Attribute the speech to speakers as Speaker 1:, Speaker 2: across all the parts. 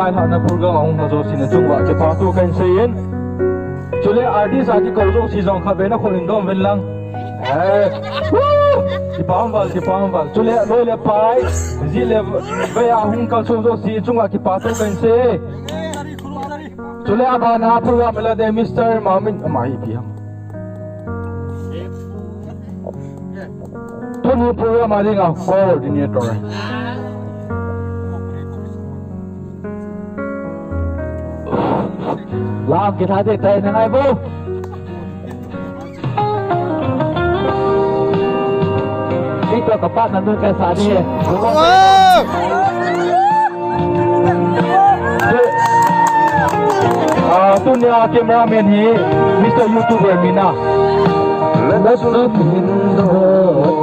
Speaker 1: lai hana program ang na jo sin chungwa ke pa tu kan sein chule artist ati ko jo si jong kha be na kholin dom vel lang si pamwal chule loi le pai ji le be a hung kal so jo si chungwa ke pa tu kan se chule aba na program la de Mr. Mamin mai pi ham tu program ma ding a coordinator làm cái thái tệ này này vô đi cho các bạn nằm cái xa đi tu nhà cameraman hi Mr. YouTuber Mina let's look in the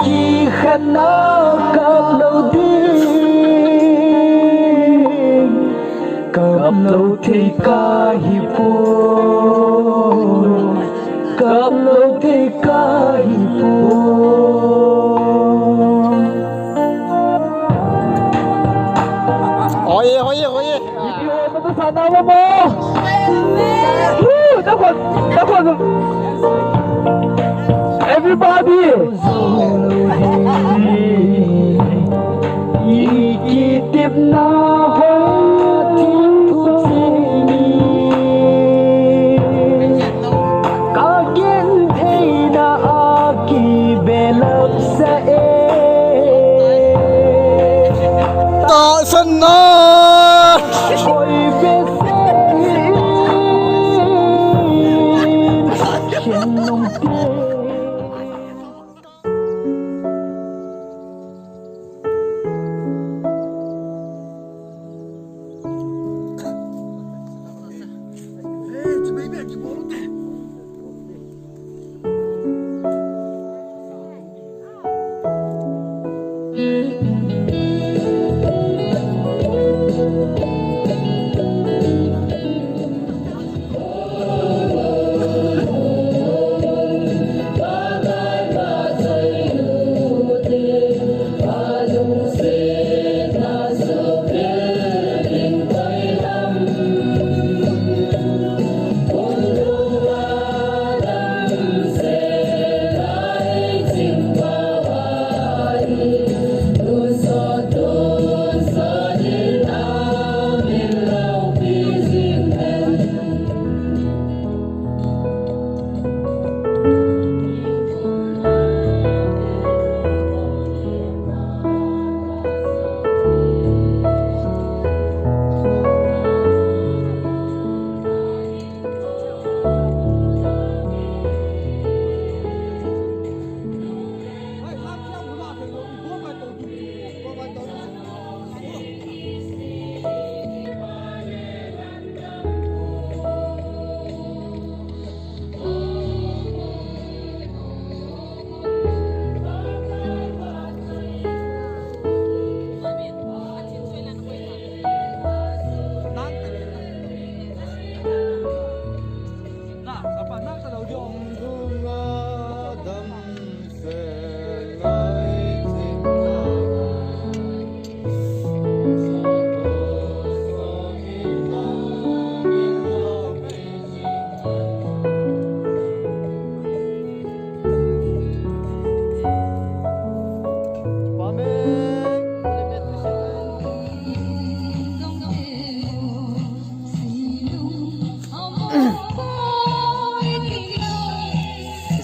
Speaker 1: kikhen nó cặp đầu tiên cặp lâu thì kahi buồn cặp lâu thì kahi buồn ôi nó có sao đâu mà đã còn everybody iki tiếp na hoa thiên thu cả kiến thấy na aki bê lấp sẽ ta sân na hồi về sẽ nông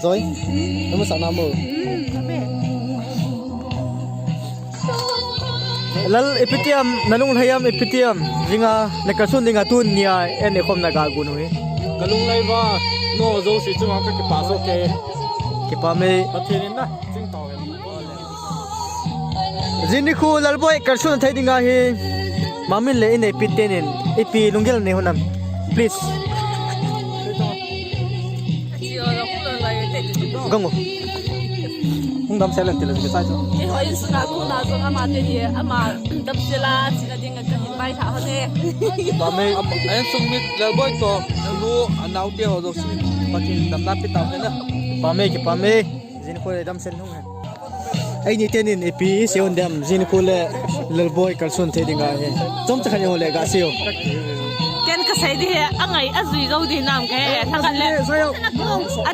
Speaker 1: rồi nó mới sao mơ lal epitiam nalung hayam epitiam jinga nakasun dinga tun nia en nekhom na ga gunui kalung lai wa no zo si chuma ka ki paso ke pa me pathin na ching taw jini khu lalboy karsun thai dinga hi mamin le in epitenin epi lungel ne honam please gango đâm xe lên thì là cái sai chứ
Speaker 2: cái hồi sinh ra cũng là trong ama thế thì ama đâm xe là chỉ là tiếng cái hình bài thảo hơn nè
Speaker 1: bà mẹ
Speaker 3: anh sung mít là bôi to lu anh nào tiêu rồi xin mà thì đâm nát cái tàu thế nữa
Speaker 1: bà mẹ zin khôi lại đâm xe không hả anh như thế nên epi siêu đâm zin khôi lại lil boy cả xuân thế đi ngay trong chắc hẳn lại gà siêu
Speaker 2: cái sai đi anh ấy duy rồi đi nam cái thằng anh lên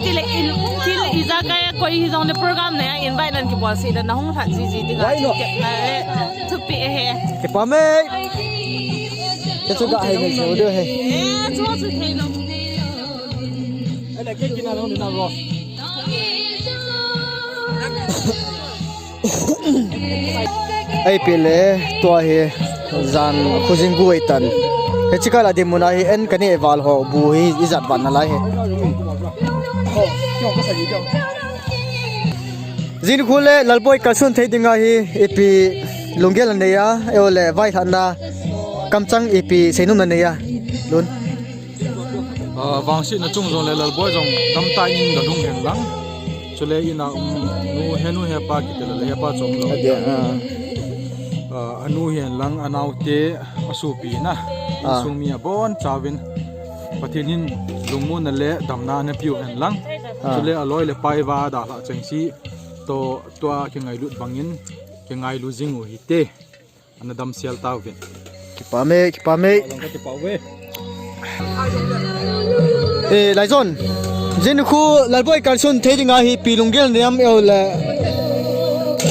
Speaker 2: thì lại thì ra cái coi trong cái program này invite lên cái boss thì nó không phải gì đi ngay thực bị hè
Speaker 1: cái bà mẹ cái chỗ gà hay người siêu đưa hay
Speaker 2: chỗ sự thế nó
Speaker 1: anh lại cái kia nào đi nào rồi ai pile tua he zan khujin guai tan he chika la demuna hi en kanei wal ho bu hi izat ban na lai he zin khule lalboi kalsun thei dinga hi epi lungel neya eole vai thana kamchang epi seinum na neya lun
Speaker 3: vang si na chung zong le lal boy zong tam tai in da dung hen lang chule ina nu henu he pa ki te le pa chom lo anu hen lang anau te asu pi na sumi a bon chawin pathin lungmun na le damna na piu hen lang chule aloi le pai wa da la chengsi to tua ki ngai lut bangin ki ngai lu jingu hi te anadam sial taw vin
Speaker 1: ki pa me
Speaker 3: ki pa we
Speaker 1: lai zon jin khu lalboi kalsun thei dinga hi pilungel niam eole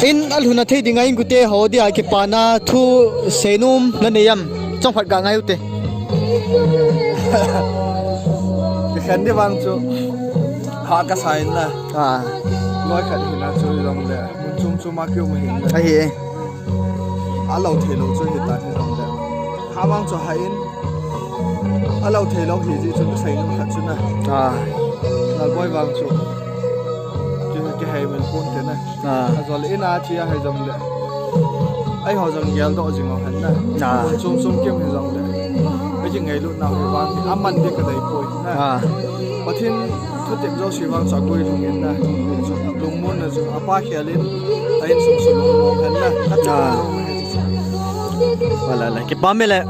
Speaker 1: in alhuna thei dinga in gute ho dia ki pana thu senum na neyam chongphat ga ngai ute
Speaker 3: kikhen đi vang chu ha ka sai na loi khat hi na chu long le munchom chu ma kyo ma hin
Speaker 1: ai he
Speaker 3: a lo the lo chu hi ta hi long le ha wang chu hai in a lo the lo hi ji chu sai no khat chu na la boy wang chu ki hai men pon te na a zol ina chi a hai jom le ai ho jom gel do jing ho han na chum chum kem hi jom le ai ji ngai lu na hi wang aman de ka dai poi na pathin thu tem zo si wang sa koi thung in na lung mon na chu apa khialin ain sum sum long han na ka
Speaker 1: wala la ki pa me le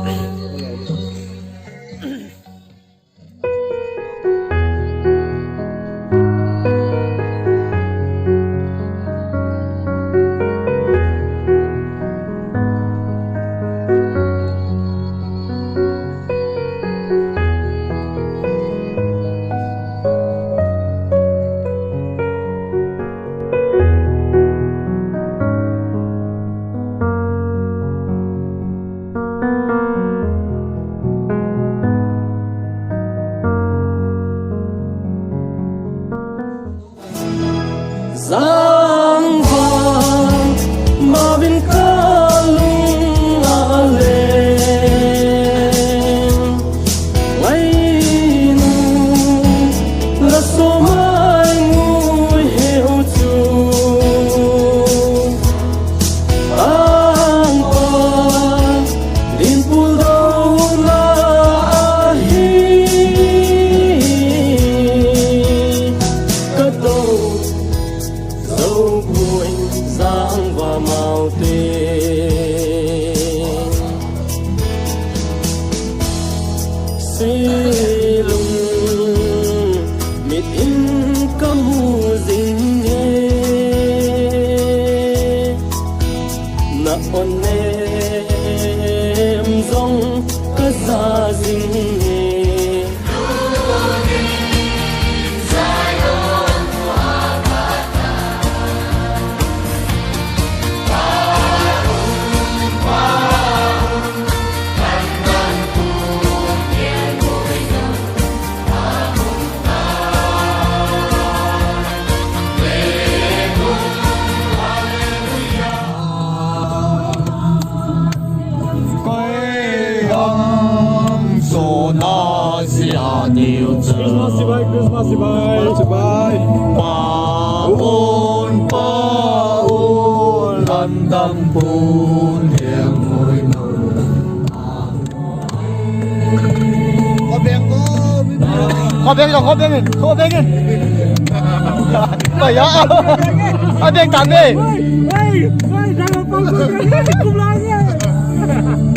Speaker 3: Christmas bye paun landam pun hiang ngồi
Speaker 1: có bên rồi có bên rồi có bên rồi ở bên cạnh đi
Speaker 4: Ê, đang ở phòng của cái cùng lại nha.